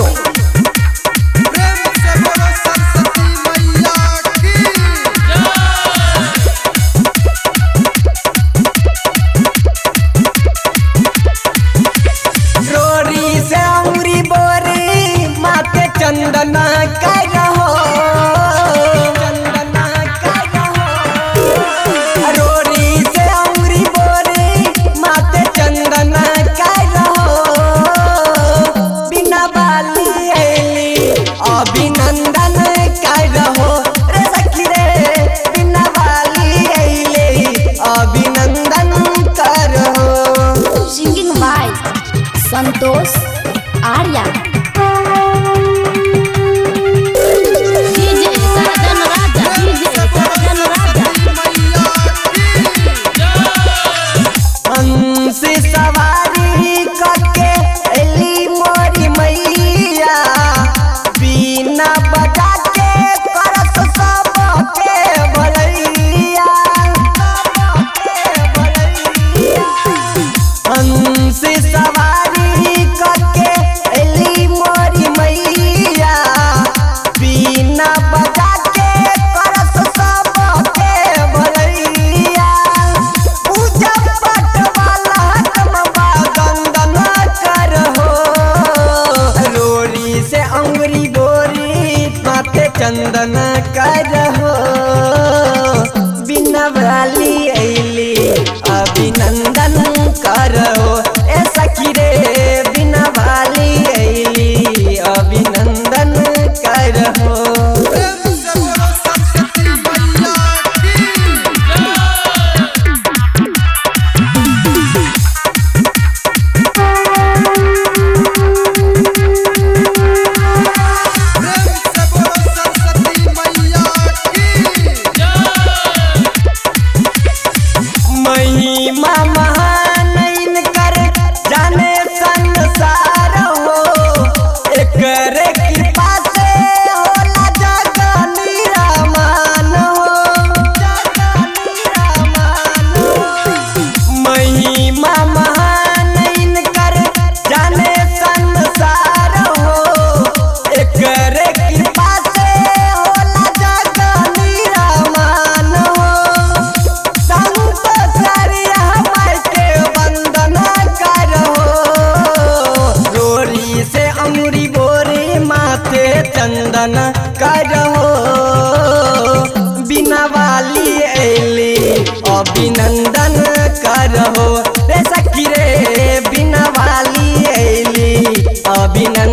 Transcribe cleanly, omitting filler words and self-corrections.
Audio. प्रेम से बोलो सरस्वती मैया की रोरी से अंगुरी बोरी माथे चंदना करहो, चंदना करहो। रोरी से अंगुरी बोरी माथे चंदना करहो। बिना बाली ऐली अभिनंदन करहो रे सखी रे। बिना बाली ऐली अभिनंदन करहो। Singing by Santosh Arya. DJ Sarjan Raja, DJ Sarjan Raja. हंस सवारी करके एली मोरी मैया। बीना बजा के करत सबके भलैया, सबके भलैया। हंस सवारी करके एली मोरी मैया। बीना बजा के करत सबके भलैया। पूजा पाठ वाला हकमबा गंदना करहो। रोरी से अंगुरी बोरी माथे चंदन करहो। बिना वाली ऐली अभिनंदन करहो ए सखी रे। बिना वाली ऐली अभिनंदन करहो। प्रेम से बोलो सरस्वती मैया की प्रेम से बोलो सरस्वती मैया की महिमा महान इनकर जाने संसार हो। एकर कृपा से होला जग निरामान हो, जग निरामान हो। महिमा महान इनकर जाने संसार हो। एकर कृपा से होला जग निरामान हो। संत करिया माई के वंदना करहो। रोरी से अंगुरी बोरी माथे चंदन करहो। बिना वाली ऐली अभिनंदन करहो रे सखी रे। बिना वाली ऐली अभिनंदन